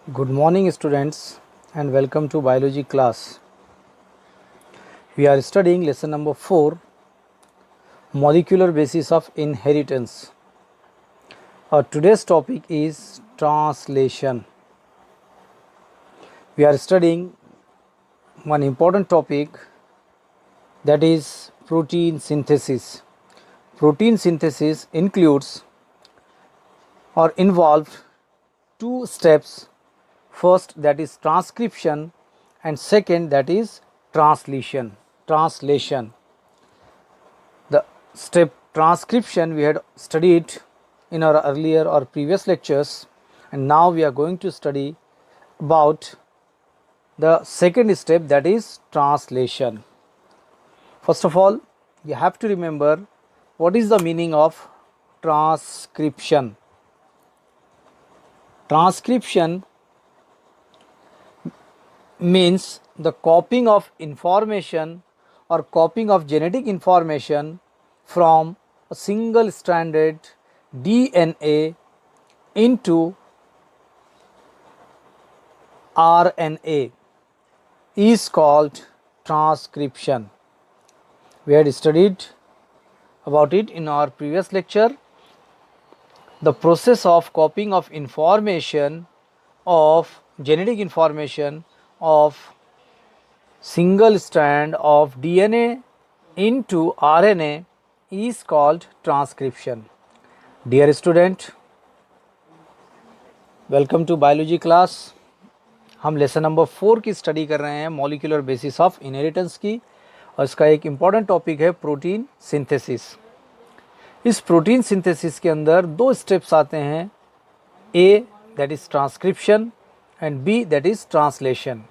Good morning students and welcome to biology class. We are studying lesson number 4, molecular basis of inheritance. Our today's topic is translation. We are studying one important topic, that is protein synthesis. Protein synthesis includes or involves two steps. First, that is transcription, and second, that is translation. The step transcription we had studied in our earlier or previous lectures, and now we are going to study about the second step, that is translation. First of all, you have to remember what is the meaning of transcription. Transcription means the copying of information or copying of genetic information from a single stranded DNA into RNA is called transcription. We had studied about it in our previous lecture. The process of copying of information of genetic information of single strand of DNA into RNA is called transcription. Dear student, welcome to biology class. हम lesson number 4 की study कर रहे हैं, molecular basis of inheritance की, और इसका एक important topic है प्रोटीन सिंथेसिस. इस प्रोटीन सिंथेसिस के अंदर दो स्टेप्स आते हैं, A that is transcription and B that is translation.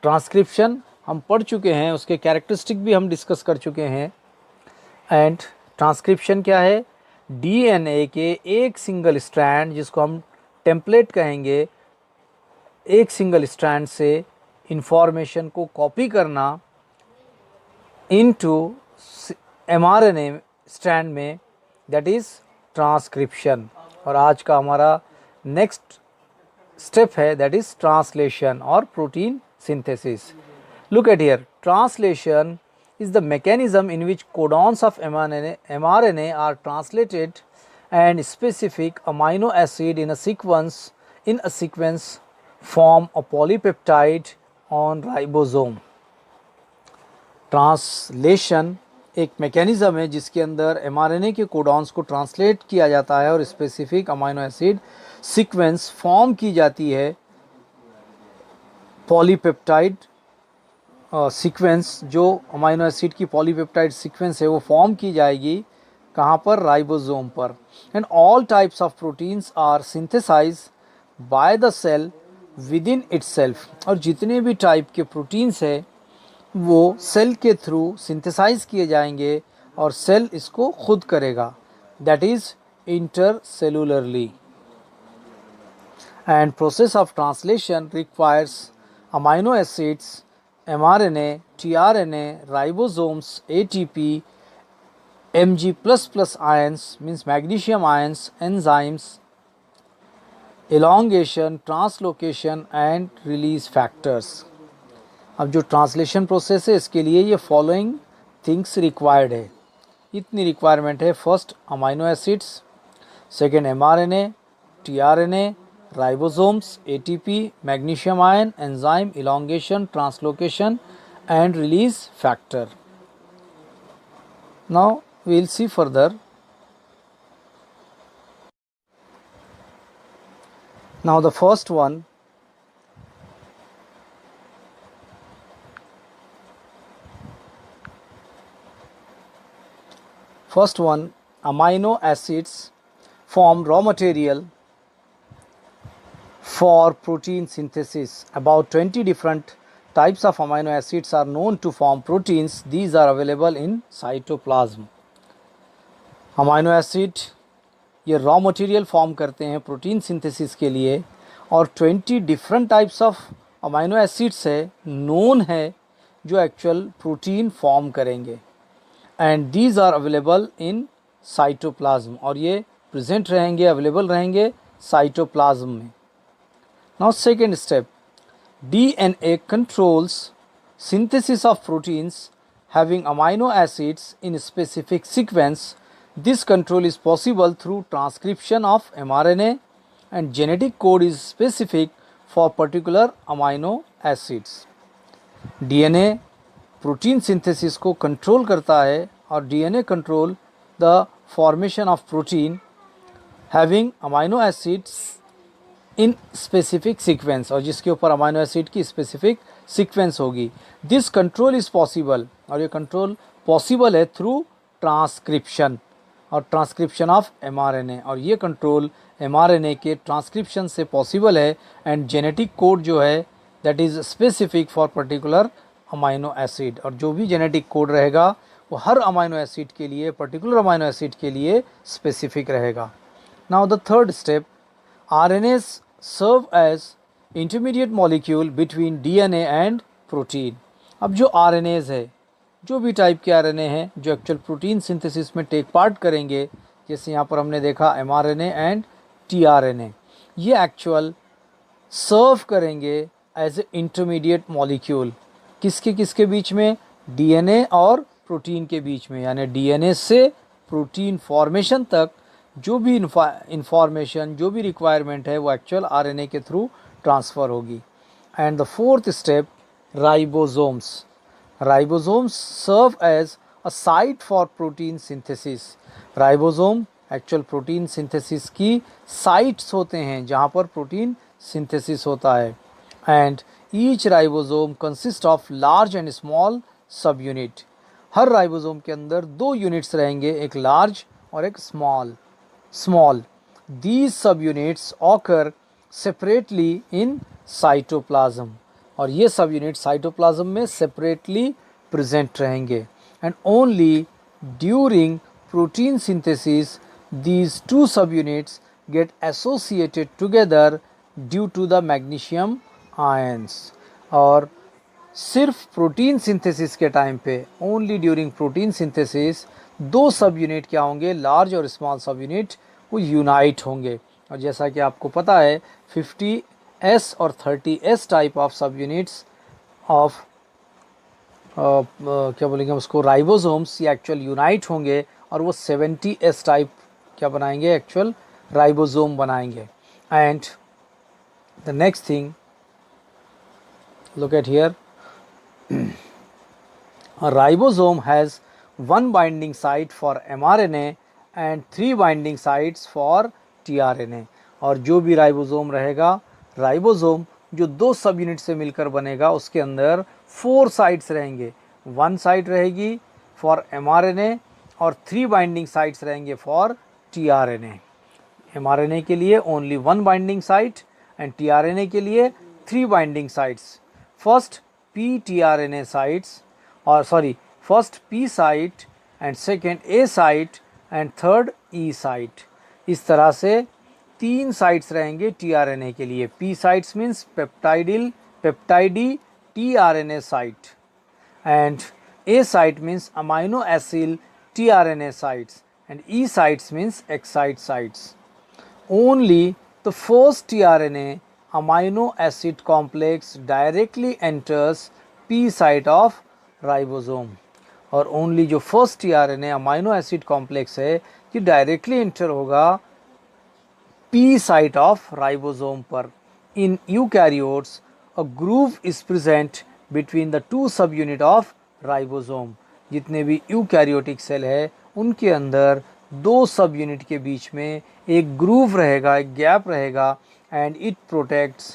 Transcription हम पढ़ चुके हैं, उसके कैरेक्टरिस्टिक भी हम डिस्कस कर चुके हैं. एंड ट्रांसक्रिप्शन क्या है? डीएनए के एक सिंगल स्ट्रैंड, जिसको हम टेम्पलेट कहेंगे, एक सिंगल स्ट्रैंड से इंफॉर्मेशन को कॉपी करना इनटू एमआरएनए स्ट्रैंड में, दैट इज़ ट्रांसक्रिप्शन. और आज का हमारा नेक्स्ट स्टेप है, दैट इज़ ट्रांसलेशन और protein synthesis. Look at here. Translation is the mechanism in which codons of mRNA are translated and specific amino acid in a sequence form a polypeptide on ribosome. Translation एक mechanism है जिसके अंदर mRNA के codons को translate किया जाता है और specific amino acid sequence form की जाती है. पॉलीपेप्टाइड सीक्वेंस, जो अमाइनो एसिड की पॉलीपेप्टाइड सीक्वेंस है, वो फॉर्म की जाएगी कहाँ पर? राइबोसोम पर. And all types of proteins are synthesize by the cell within itself. और जितने भी टाइप के प्रोटीन्स है वो सेल के थ्रू सिंथेसाइज किए जाएंगे और सेल इसको खुद करेगा, that is intercellularly. And process of translation requires amino acids, mRNA, tRNA, ribosomes, ATP, Mg++ ions means magnesium ions, enzymes, elongation, translocation and release factors. अब जो ट्रांसलेशन प्रोसेस है, इसके लिए ये फॉलोइंग थिंग्स रिक्वायर्ड है, इतनी रिक्वायरमेंट है. First amino acids, second mRNA, tRNA, ribosomes, ATP, magnesium ion, enzyme, elongation, translocation and release factor. Now we will see further. Now the first one, amino acids form raw material for protein synthesis. About 20 different types of amino acids are known to form proteins. These are available in cytoplasm. Amino acid ये raw material form करते हैं protein synthesis के लिए, और 20 different types of amino acids है, known है, जो actual protein form करेंगे. And these are available in cytoplasm, और ये प्रेजेंट रहेंगे, अवेलेबल रहेंगे साइटोप्लाज्म में. Now second step, DNA controls synthesis of proteins having amino acids in specific sequence. This control is possible through transcription of mRNA, and genetic code is specific for particular amino acids. DNA protein synthesis को control करता है और DNA control the formation of protein having amino acids in specific sequence, और जिसके ऊपर amino acid की specific sequence होगी. This control is possible, और ये कंट्रोल पॉसिबल है थ्रू ट्रांसक्रिप्शन और ट्रांसक्रिप्शन ऑफ एमआरएनए, और ये कंट्रोल एमआरएनए के ट्रांसक्रिप्शन से पॉसिबल है. एंड जेनेटिक कोड जो है that is specific for particular amino acid, और जो भी जेनेटिक कोड रहेगा वो हर अमाइनो एसिड के लिए, पर्टिकुलर अमाइनो एसिड के लिए स्पेसिफिक रहेगा. Now the third step, RNAs serve as intermediate molecule between DNA and protein. अब जो RNAs है, जो भी टाइप के RNA हैं जो एक्चुअल प्रोटीन सिंथेसिस में टेक पार्ट करेंगे, जैसे यहाँ पर हमने देखा mRNA एंड tRNA, ये एक्चुअल सर्व करेंगे एज ए इंटरमीडिएट मॉलिक्यूल. किसके किसके बीच में? DNA और प्रोटीन के बीच में, यानी DNA से प्रोटीन फॉर्मेशन तक जो भी इंफॉर्मेशन, जो भी रिक्वायरमेंट है वो एक्चुअल RNA के थ्रू ट्रांसफ़र होगी. And the fourth step, ribosomes. Ribosomes serve as a site for protein synthesis. Ribosome actual protein synthesis की साइट्स होते हैं जहाँ पर प्रोटीन सिंथेसिस होता है. And each ribosome consist of large and small सब यूनिट. हर राइबोसोम के अंदर दो यूनिट्स रहेंगे, एक लार्ज और एक small. These subunits occur separately in cytoplasm, और ये सब यूनिट साइटोप्लाज्म में सेपरेटली प्रेजेंट रहेंगे. And only during protein synthesis these two subunits get associated together due to the magnesium ions. और सिर्फ प्रोटीन सिंथेसिस के time पे, only during protein synthesis, दो सब यूनिट क्या होंगे, लार्ज और स्मॉल सब यूनिट, वो यूनाइट होंगे. और जैसा कि आपको पता है 50s और 30s टाइप ऑफ सब यूनिट्स ऑफ क्या बोलेंगे उसको, राइबोसोम्स, ये एक्चुअल यूनाइट होंगे और वो 70s टाइप क्या बनाएंगे, एक्चुअल राइबोसोम बनाएंगे. And the next thing, look at here, a ribosome has one binding site for mRNA and 3 binding sites for tRNA. और जो भी राइबोसोम रहेगा, राइबोसोम जो दो सब यूनिट से मिलकर बनेगा, उसके अंदर 4 साइट्स रहेंगे. 1 साइट रहेगी फॉर mRNA और 3 बाइंडिंग साइट्स रहेंगे फॉर tRNA. mRNA के लिए only 1 binding site and tRNA के लिए 3 binding sites. First ptRNA sites, और first P site and second A site and third E site. इस तरह से 3 साइट्स रहेंगे tRNA के लिए. P sites means peptidyl tRNA site, and A site means amino acyl tRNA sites, and E sites means exit sites. Only the first tRNA amino acid complex directly enters P site of ribosome, और only जो first tRNA amino acid complex है ये directly enter होगा P site of ribosome पर. In eukaryotes a groove is present between the 2 सब unit of ribosome. जितने भी eukaryotic cell है उनके अंदर 2 सब यूनिट के बीच में एक ग्रूव रहेगा, एक गैप रहेगा, and it protects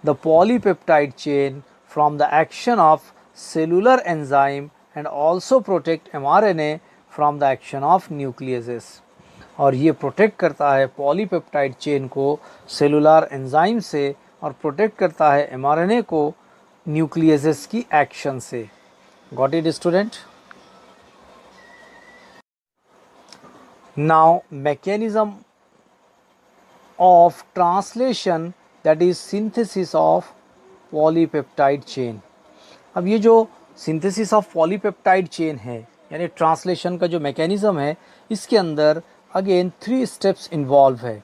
the polypeptide chain from the action of cellular enzyme and also protect mRNA from the action of nucleases. और ये प्रोटेक्ट करता है पॉलीपेप्टाइड चेन को सेलुलर एंजाइम से, और प्रोटेक्ट करता है mRNA को न्यूक्लियसेस की एक्शन से. Got it student? Now mechanism of translation, that is synthesis of polypeptide chain. अब ये जो synthesis of polypeptide chain है, यानी ट्रांसलेशन का जो मैकेनिज़्म है, इसके अंदर अगेन 3 स्टेप्स इन्वॉल्व है.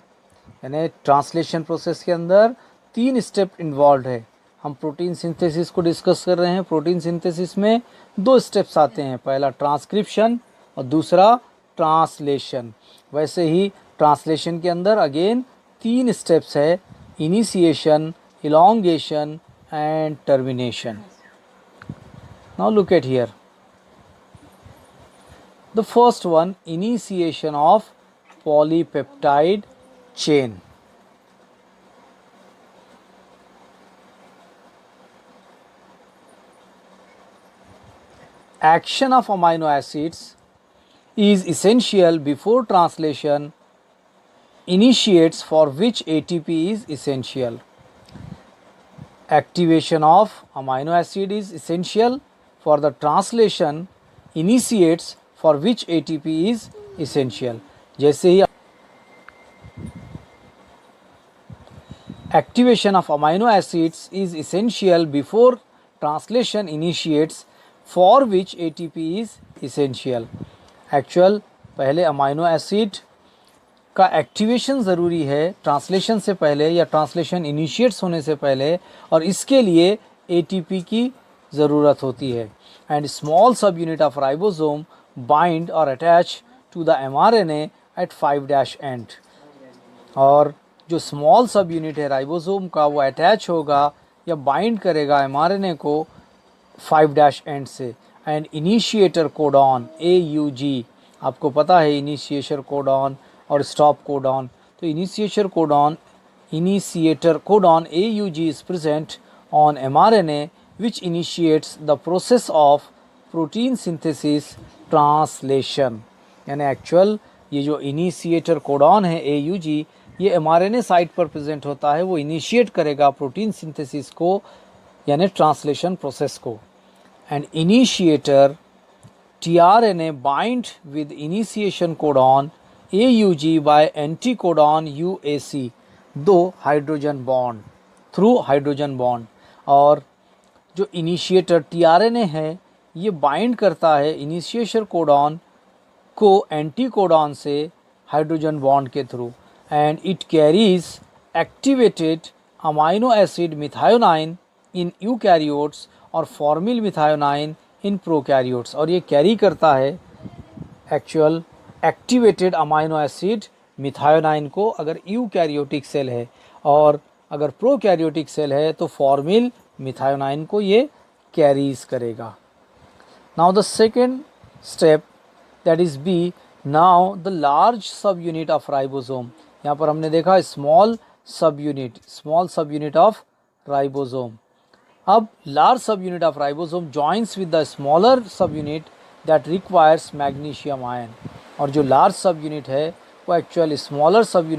यानी ट्रांसलेशन प्रोसेस के अंदर 3 स्टेप इन्वॉल्व है। हम प्रोटीन सिंथेसिस को डिस्कस कर रहे हैं। प्रोटीन सिंथेसिस में 2 स्टेप्स आते हैं, पहला ट्रांसक्रिप्शन और दूसरा ट्रांसलेशन। वैसे ही ट्रांसलेशन के अंदर अगेन 3 स्टेप्स है, initiation, elongation and termination. Now look at here, the first one, initiation of polypeptide chain. Action of amino acids is essential before translation initiates, for which ATP is essential. Activation of amino acid is essential for the translation initiates, for which ATP is essential. जैसे ही activation of amino acids is essential before translation initiates, for which ATP is essential. Actual पहले amino acid का activation ज़रूरी है translation से पहले या translation initiates होने से पहले, और इसके लिए ATP की ज़रूरत होती है। एंड स्मॉल सब यूनिट ऑफ राइबोसोम बाइंड और attach to the mRNA at 5' end. और जो स्मॉल सब यूनिट है राइबोसोम का, वो अटैच होगा या बाइंड करेगा mRNA को 5' एंड से। एंड इनिशिएटर कोडॉन AUG, आपको पता है इनिशिएटर कोडॉन और स्टॉप कोडॉन, तो initiator codon AUG is present on mRNA which initiates the process of protein synthesis translation. यानी एक्चुअल ये जो इनिशिएटर कोडॉन है AUG, ये mRNA साइट पर प्रेजेंट होता है, वो इनिशिएट करेगा प्रोटीन सिंथेसिस को यानी ट्रांसलेशन प्रोसेस को। And initiator tRNA bind with initiation codon AUG by anticodon UAC, 2 hydrogen bond through hydrogen bond. और जो इनिशिएटर tRNA है ये बाइंड करता है इनिशिएशन कोडॉन को एंटीकोडॉन से हाइड्रोजन बॉन्ड के थ्रू, and it carries activated amino acid methionine in eukaryotes और फॉर्मिल मिथायोनाइन इन प्रोकैरियोट्स। और ये कैरी करता है actual activated amino acid methionine को अगर यूकैरियोटिक सेल है, और अगर प्रोकैरियोटिक सेल है तो फॉर्मिल मिथायोनाइन को ये कैरीज करेगा। Now the second step that is B, now the large sub unit of ribosome. यहाँ पर हमने देखा स्मॉल सब यूनिट ऑफ राइबोसोम। अब large sub unit of ribosome joins with the smaller sub unit that requires magnesium ion. और जो large sub unit है वो actual smaller sub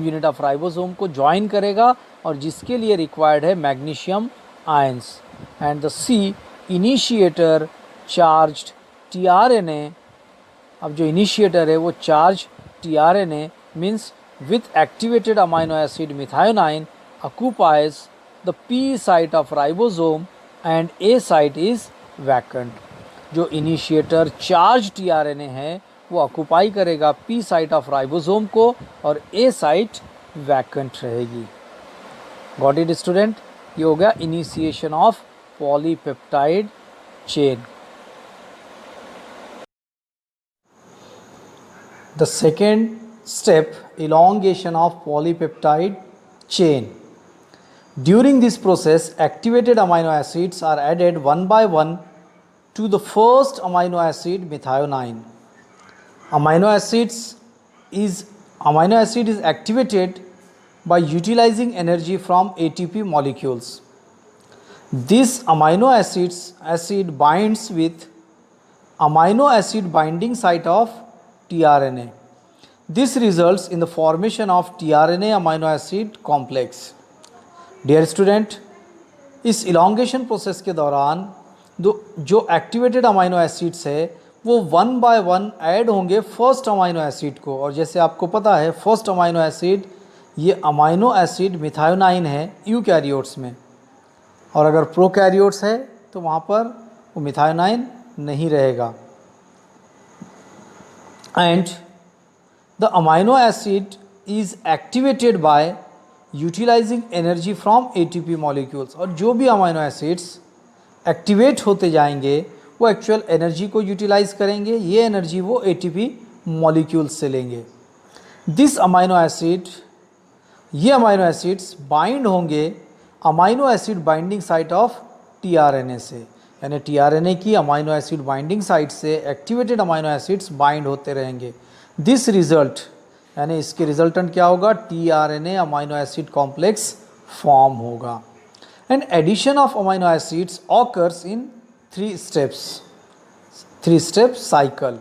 unit of ribosome को ज्वाइन करेगा और जिसके लिए रिक्वायर्ड है magnesium ions. And the C, initiator charged tRNA। अब जो इनिशिएटर है वो charge tRNA means with activated amino acid methionine occupies the P site of ribosome and A site is vacant। जो इनिशिएटर चार्ज tRNA है वो occupy करेगा P site of ribosome को और A साइट वैकेंट रहेगी। Got it student? ये हो गया initiation of polypeptide chain. The second step, elongation of polypeptide chain. During this process, activated amino acids are added one by one to the first amino acid methionine. Amino acid is activated by utilizing energy from ATP molecules. This amino acid binds with amino acid binding site of tRNA. This results in the formation of tRNA amino acid complex. Dear student, इस elongation process के दौरान जो activated amino acids है वो 1 by 1 add होंगे first amino acid को। और जैसे आपको पता है फर्स्ट अमाइनो एसिड ये अमाइनो एसिड मिथायोनाइन है यूकैरियोट्स में, और अगर प्रोकैरियोट्स है तो वहाँ पर वो मिथायोनाइन नहीं रहेगा। And the amino acid is activated by utilising energy from ATP molecules. और जो भी अमाइनो एसिड्स एक्टिवेट होते जाएंगे वो एक्चुअल एनर्जी को यूटिलाइज करेंगे, ये एनर्जी वो एटीपी मॉलिक्यूल्स से लेंगे। दिस अमाइनो एसिड, ये अमाइनो एसिड्स बाइंड होंगे amino acid binding site of tRNA से, यानी टीआरएनए की अमाइनो एसिड बाइंडिंग साइट से एक्टिवेटेड अमाइनो एसिड्स बाइंड होते रहेंगे। दिस रिजल्ट, यानी इसके रिजल्टेंट क्या होगा, tRNA amino acid complex form होगा। And addition of amino acids occurs in 3 step cycle.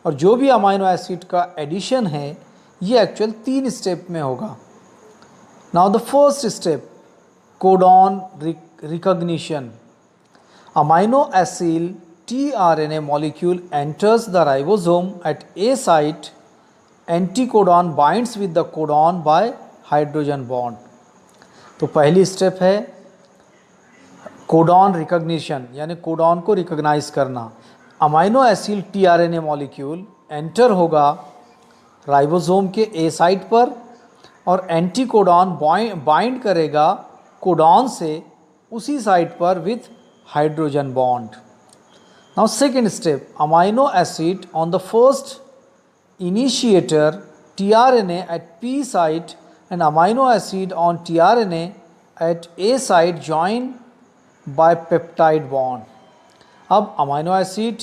और जो भी अमाइनो एसिड का एडिशन है ये एक्चुअल 3 स्टेप में होगा। Now the first step, codon recognition. Amino acid tRNA molecule enters the ribosome at A site. Anticodon binds with the codon by hydrogen bond. तो पहली स्टेप है कोडॉन रिकॉग्निशन, यानी codon को recognise करना। Amino acid tRNA molecule enter होगा ribosome के A site पर और एंटीकोडॉन बाइंड करेगा कोडॉन से उसी साइट पर with hydrogen bond. Now second step, amino acid on the first initiator tRNA at P site and amino acid on tRNA at A site join by peptide bond. अब amino acid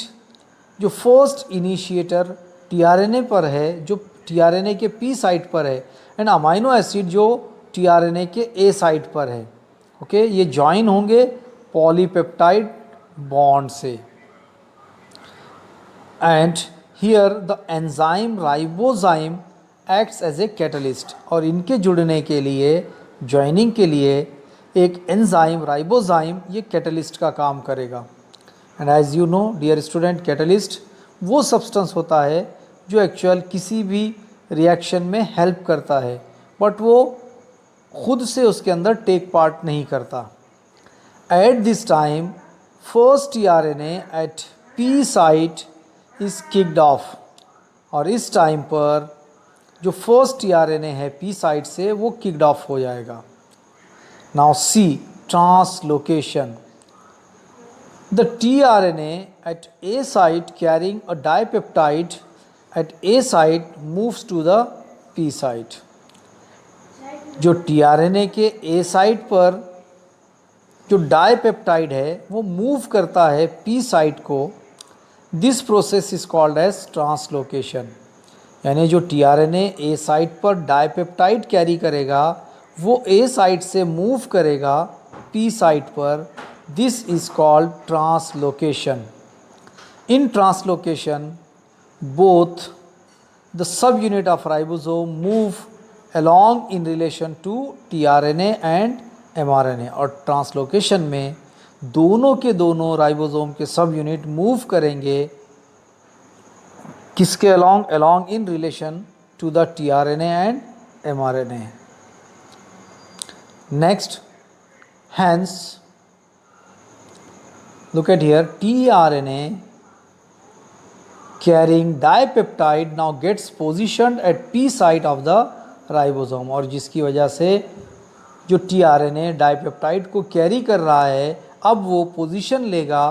जो first initiator tRNA पर है, जो tRNA के P site पर है, and amino acid जो tRNA के ए साइट पर है, ओके, ये जॉइन होंगे पॉलीपेप्टाइड बॉन्ड से। And here the enzyme ribozyme acts as a catalyst. और इनके जुड़ने के लिए, ज्वाइनिंग के लिए एक एंजाइम राइबोजाइम ये कैटलिस्ट का काम करेगा। And as you know dear student, catalyst वो सब्सटेंस होता है जो एक्चुअल किसी भी रिएक्शन में हेल्प करता है, बट वो खुद से उसके अंदर टेक पार्ट नहीं करता। At this time first tRNA at P site is kicked off. और इस टाइम पर जो फर्स्ट टीआरएनए है पी साइट से वो किक्ड ऑफ हो जाएगा। Now C translocation. The tRNA at A site carrying a dipeptide at A site moves to the P site. जो टीआरएनए के ए साइट पर जो डाइपेप्टाइड है वो मूव करता है पी साइट को। This process is called as translocation. यानी जो टीआरएनए ए साइट पर डाइपेप्टाइड कैरी करेगा वो ए साइट से मूव करेगा पी साइट पर। This is called translocation. In translocation both the subunit of ribosome move along in relation to tRNA and mRNA। और translocation में दोनों के दोनों राइबोसोम के सब यूनिट मूव करेंगे किसके along in relation to the tRNA and mRNA। next, hence look at here, tRNA carrying dipeptide now gets positioned at P site of the ribosome। और जिसकी वजह से जो टीआरएनए डाइपेप्टाइड को कैरी कर रहा है अब वो पोजीशन लेगा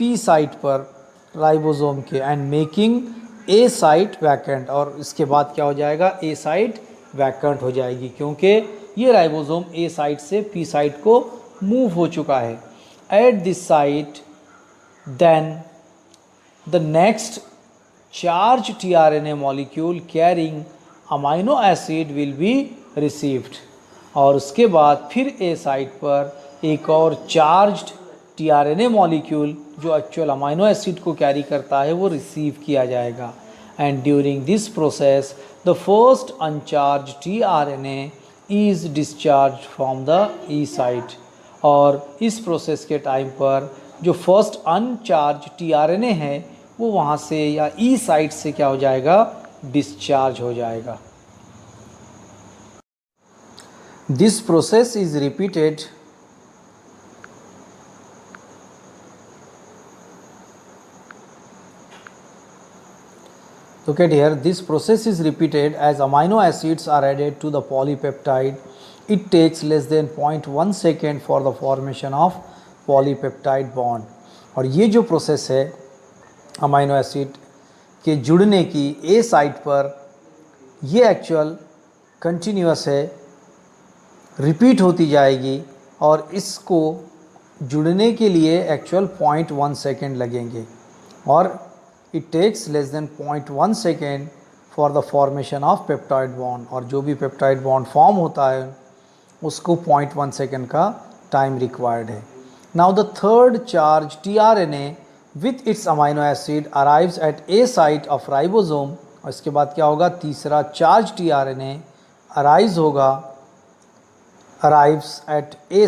P साइट पर राइबोसोम के, and making a site vacant. और इसके बाद क्या हो जाएगा, ए साइट वैकेंट हो जाएगी क्योंकि ये राइबोसोम ए साइट से P साइट को मूव हो चुका है। At this site then the next charged tRNA molecule carrying amino acid will be received। और उसके बाद फिर ए साइट पर एक और चार्ज्ड tRNA मॉलिक्यूल जो एक्चुअल अमाइनो एसिड को कैरी करता है वो रिसीव किया जाएगा। And during this process the first अनचार्ज tRNA is discharge from the E site. और इस प्रोसेस के टाइम पर जो फर्स्ट अनचार्ज tRNA है वो वहाँ से या ई साइट से क्या हो जाएगा, डिस्चार्ज हो जाएगा। This process is repeated Look at here, this process is repeated as amino acids are added to the polypeptide. It takes less than 0.1 second for the formation of polypeptide bond. और ये जो process है amino acid के जुड़ने की ए site पर, ये actual continuous है, रिपीट होती जाएगी और इसको जुड़ने के लिए एक्चुअल 0.1 सेकेंड लगेंगे और it takes less than 0.1 second for the formation of peptide bond. और जो भी पेप्टाइड बॉन्ड फॉर्म होता है उसको 0.1 सेकेंड का टाइम रिक्वायर्ड है। Now the third charge tRNA with its amino acid arrives eight A site of ribosome. और इसके बाद क्या होगा, तीसरा charge tRNA arrives eight A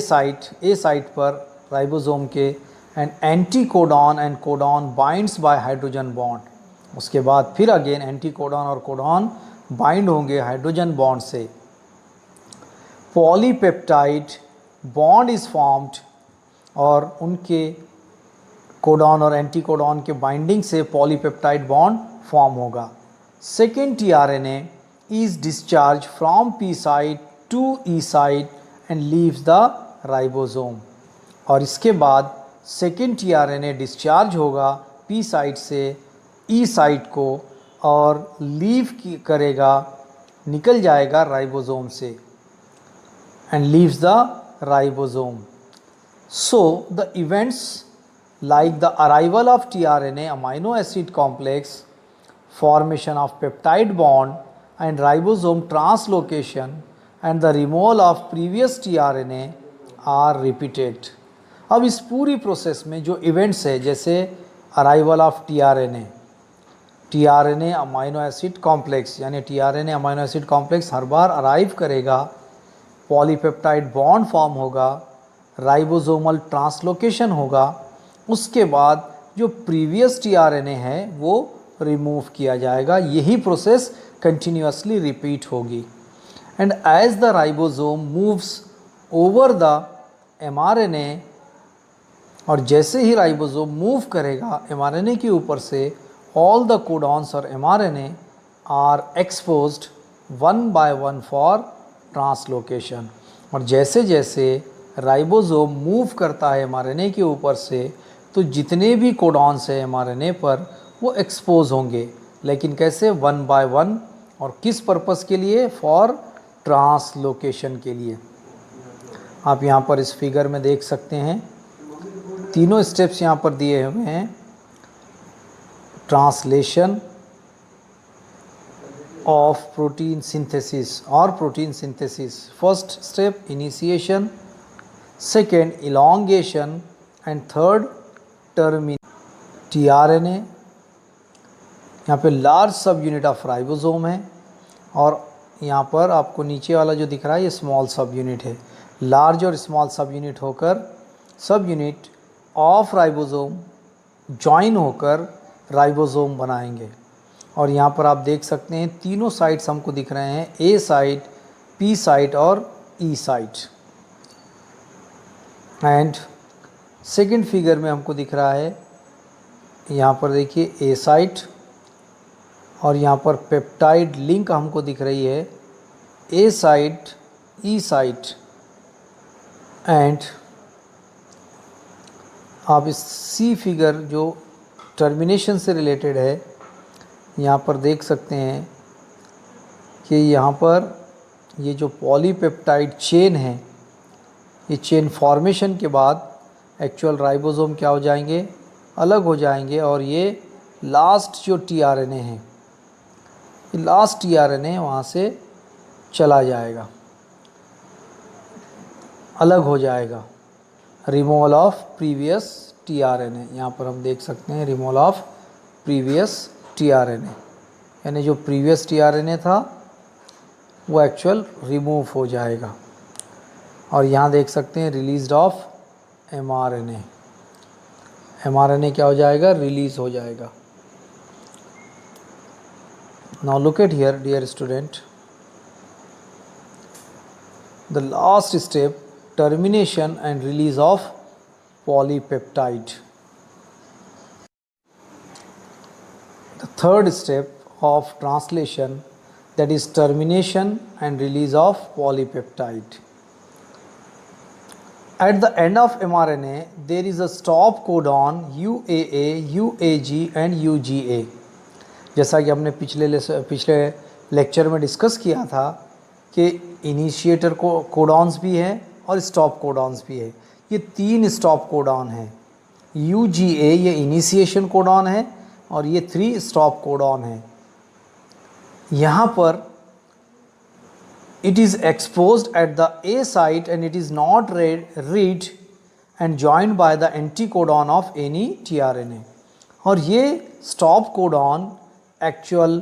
site पर राइबोसोम के, and anticodon and codon binds bye hydrogen bond. उसके बाद फिर अगेन एंटीकोडॉन और कोडॉन बाइंड होंगे हाइड्रोजन बॉन्ड से। पॉलीपेप्टाइड बॉन्ड इज फॉर्म्ड और उनके कोडॉन और एंटीकोडॉन के बाइंडिंग से पॉलीपेप्टाइड बॉन्ड फॉर्म होगा। Second tRNA is discharge from P site to E site and leaves the ribosome. और इसके बाद सेकेंड tRNA डिस्चार्ज होगा पी साइट से ई साइट को और लीव करेगा, निकल जाएगा राइबोसोम से, and leaves the ribosome. So the events like the arrival of tRNA amino acid complex, formation of peptide bond and ribosome translocation and the removal of previous tRNA are repeated. अब इस पूरी process में जो events है, जैसे arrival of tRNA amino acid complex, यानी tRNA amino acid complex हर बार arrive करेगा, polypeptide bond form होगा, राइबोसोमल ट्रांसलोकेशन होगा, उसके बाद जो प्रीवियस tRNA है वो रिमूव किया जाएगा। यही प्रोसेस कंटिन्यूअसली रिपीट होगी। And as the ribosome moves over the mRNA, और जैसे ही राइबोसोम मूव करेगा mRNA के ऊपर से, ऑल द कोडॉन्स और mRNA are exposed one by one for translocation. और जैसे जैसे राइबोसोम मूव करता है mRNA के ऊपर से, तो जितने भी कोडॉन्स है mRNA पर वो एक्सपोज होंगे, लेकिन कैसे, वन बाय वन। और किस पर्पस के लिए, फॉर ट्रांसलोकेशन के लिए। आप यहाँ पर इस फिगर में देख सकते हैं तीनों स्टेप्स यहाँ पर दिए हुए हैं। Translation of protein synthesis or protein synthesis. First step initiation, second elongation and third termination. tRNA यहाँ पे large sub unit of ribosome है और यहाँ पर आपको नीचे वाला जो दिख रहा है ये स्मॉल सब यूनिट है। लार्ज और स्मॉल सब यूनिट होकर सब यूनिट ऑफ राइबोसोम जॉइन होकर राइबोसोम बनाएंगे। और यहाँ पर आप देख सकते हैं तीनों साइट्स हमको दिख रहे हैं, ए साइट, पी साइट और ई साइट। एंड सेकंड फिगर में हमको दिख रहा है, यहाँ पर देखिए ए साइट और यहाँ पर पेप्टाइड लिंक हमको दिख रही है, ए साइट, ई साइट। एंड आप इस सी फिगर जो टर्मिनेशन से रिलेटेड है, यहाँ पर देख सकते हैं कि यहाँ पर ये जो पॉलीपेप्टाइड चेन है, ये चेन फॉर्मेशन के बाद एक्चुअल राइबोसोम क्या हो जाएंगे, अलग हो जाएंगे और ये लास्ट जो tRNA है, ये लास्ट tRNA वहाँ से चला जाएगा, अलग हो जाएगा। रिमूवल ऑफ प्रीवियस tRNA, यहाँ पर हम देख सकते हैं रिमूवल ऑफ प्रीवियस tRNA, यानी जो प्रीवियस tRNA था वो एक्चुअल रिमूव हो जाएगा। और यहाँ देख सकते हैं रिलीज्ड ऑफ mRNA, mRNA क्या हो जाएगा, रिलीज हो जाएगा। Now look at here dear student, the last step, termination and release of polypeptide. The third step of translation, that is termination and release of polypeptide. At the end of mRNA, there is a stop codon UAA, UAG and UGA. जैसा कि हमने पिछले lecture में discuss किया था कि initiator codons भी हैं और स्टॉप कोडॉन्स भी है। ये 3 स्टॉप कोडॉन हैं। UGA ये इनिशिएशन कोडॉन है और ये 3 स्टॉप कोडॉन है। यहाँ पर it is exposed at the A site and it is not read and joined by the anticodon of any tRNA। और ये स्टॉप कोडॉन एक्चुअल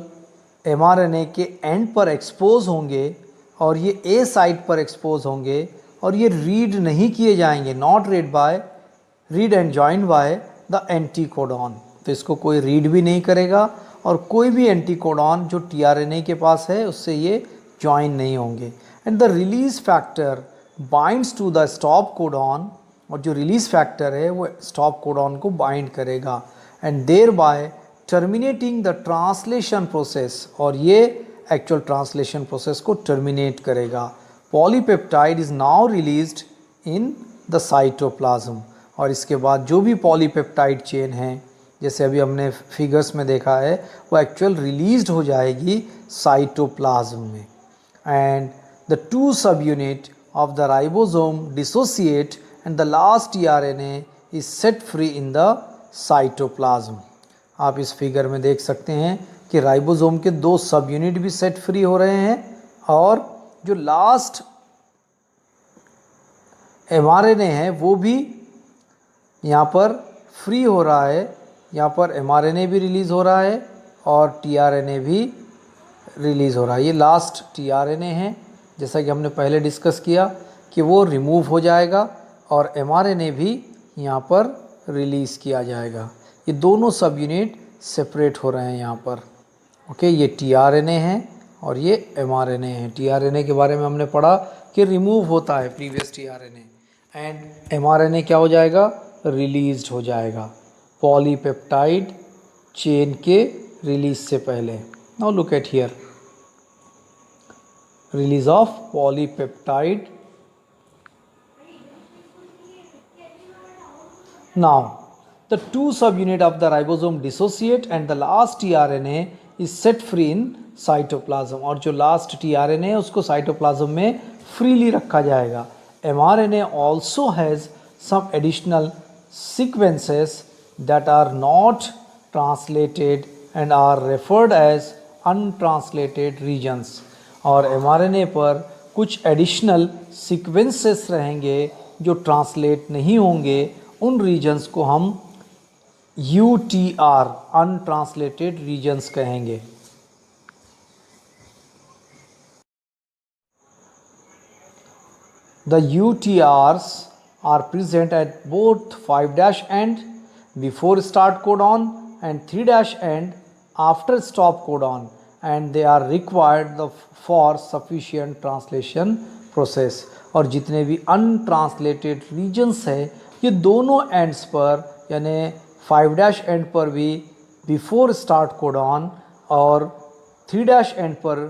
mRNA के एंड पर एक्सपोज होंगे और ये A साइट पर एक्सपोज होंगे और ये रीड नहीं किए जाएंगे, not read and joined by the anticodon. तो इसको कोई रीड भी नहीं करेगा और कोई भी एंटीकोडॉन जो tRNA के पास है उससे ये ज्वाइन नहीं होंगे। And the release factor binds to the stop codon, और जो रिलीज फैक्टर है वो स्टॉप कोडॉन को बाइंड करेगा and thereby terminating the translation process, और ये एक्चुअल ट्रांसलेशन प्रोसेस को टर्मिनेट करेगा। Polypeptide is now released in the cytoplasm, और इसके बाद जो भी पॉलीपेप्टाइड चेन है जैसे अभी हमने फिगर्स में देखा है वो एक्चुअल रिलीज्ड हो जाएगी साइटोप्लाज्म में। And the 2 subunit of the ribosome dissociate and the last tRNA is set free in the cytoplasm। आप इस फिगर में देख सकते हैं कि राइबोसोम के 2 सब यूनिट भी सेट फ्री हो रहे हैं और जो लास्ट mRNA है वो भी यहाँ पर फ्री हो रहा है। यहाँ पर mRNA भी रिलीज़ हो रहा है और tRNA भी रिलीज़ हो रहा है। ये लास्ट tRNA है, जैसा कि हमने पहले डिस्कस किया कि वो रिमूव हो जाएगा और mRNA भी यहाँ पर रिलीज़ किया जाएगा। ये दोनों सब यूनिट सेपरेट हो रहे हैं यहाँ पर। ओके, ये tRNA है और ये mRNA है। tRNA के बारे में हमने पढ़ा कि रिमूव होता है प्रीवियस tRNA, एंड mRNA क्या हो जाएगा, रिलीज़ड हो जाएगा पॉलीपेप्टाइड चेन के रिलीज से पहले। Now look at here, release of polypeptide। Now the 2 subunit of the ribosome dissociate and the last tRNA is set free in cytoplasm, और जो लास्ट tRNA है उसको साइटोप्लाज्म में फ्रीली रखा जाएगा। mRNA also has some additional sequences that are not translated and are referred as untranslated regions, और mRNA पर कुछ एडिशनल सीक्वेंसेस रहेंगे जो ट्रांसलेट नहीं होंगे। उन रीजन्स को हम UTR अनट्रांसलेटेड रीजन्स कहेंगे। The UTRs are present at both 5' end before start codon and 3' end after stop codon, and they are required for sufficient translation process। और जितने भी अनट्रांसलेटेड रीजन्स है ये दोनों एंड्स पर, यानी 5' एंड पर भी बिफोर स्टार्ट कोडॉन और 3' एंड पर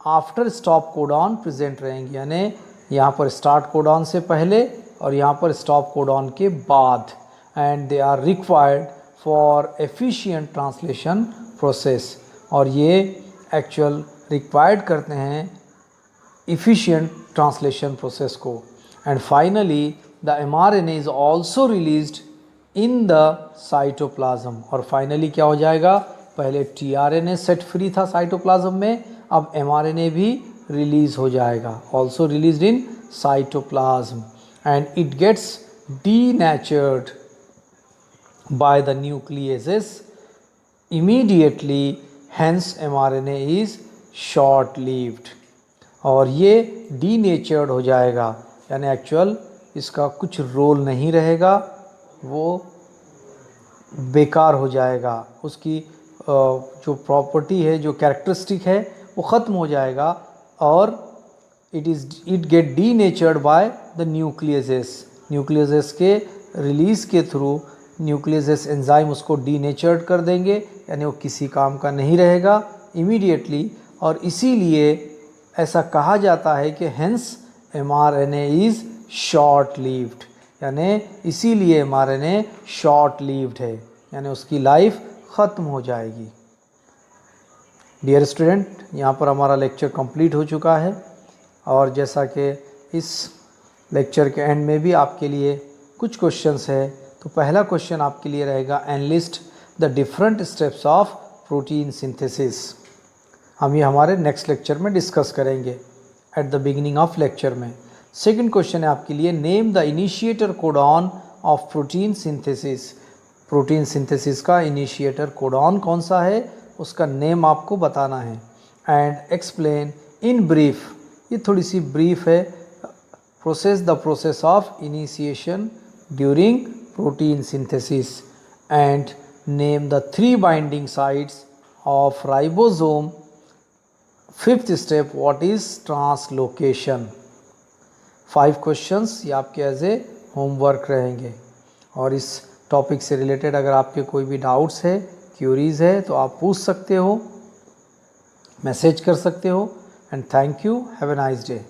आफ्टर स्टॉप कोडॉन प्रेजेंट रहेंगे, यानी यहाँ पर स्टार्ट कोडॉन से पहले और यहाँ पर स्टॉप कोडॉन के बाद, and they are required for efficient translation process. और ये एक्चुअल रिक्वायर्ड करते हैं इफ़िशिएंट ट्रांसलेशन प्रोसेस को। And finally the mRNA is also released in the cytoplasm, और फाइनली क्या हो जाएगा, पहले tRNA सेट फ्री था साइटोप्लाज्म में, अब mRNA भी रिलीज़ हो जाएगा, also released in cytoplasm, and it gets denatured by the nucleases immediately, hence mRNA is short lived। और ये डीनेचर्ड हो जाएगा, यानी एक्चुअल इसका कुछ रोल नहीं रहेगा, वो बेकार हो जाएगा, उसकी जो प्रॉपर्टी है, जो कैरेक्टरिस्टिक है वो ख़त्म हो जाएगा, और it get denatured by the nucleases के रिलीज़ के थ्रू न्यूक्लियस एंजाइम उसको डीनेचर्ड कर देंगे, यानी वो किसी काम का नहीं रहेगा, इमीडिएटली, और इसीलिए ऐसा कहा जाता है कि hence mRNA is short lived, यानी इसीलिए mRNA शॉर्ट लिव्ड है, यानी उसकी लाइफ ख़त्म हो जाएगी। डियर स्टूडेंट, यहाँ पर हमारा लेक्चर कंप्लीट हो चुका है, और जैसा कि इस लेक्चर के एंड में भी आपके लिए कुछ क्वेश्चंस है, तो पहला क्वेश्चन आपके लिए रहेगा analyst the different steps of protein synthesis. हम ये हमारे नेक्स्ट लेक्चर में डिस्कस करेंगे at the beginning of lecture में। सेकंड क्वेश्चन है आपके लिए, name the initiator codon of protein synthesis. Protein synthesis का इनिशिएटर कोडॉन कौन सा है, उसका नेम आपको बताना है। एंड एक्सप्लेन इन ब्रीफ, ये थोड़ी सी ब्रीफ है, the process of initiation during protein synthesis. And name the 3 binding sites of ribosome. Fifth step, what is translocation. 5 questions ये आपके एज ए होमवर्क रहेंगे, और इस टॉपिक से रिलेटेड अगर आपके कोई भी डाउट्स है, क्यूरीज़ है, तो आप पूछ सकते हो, मैसेज कर सकते हो। And thank you, have a nice day.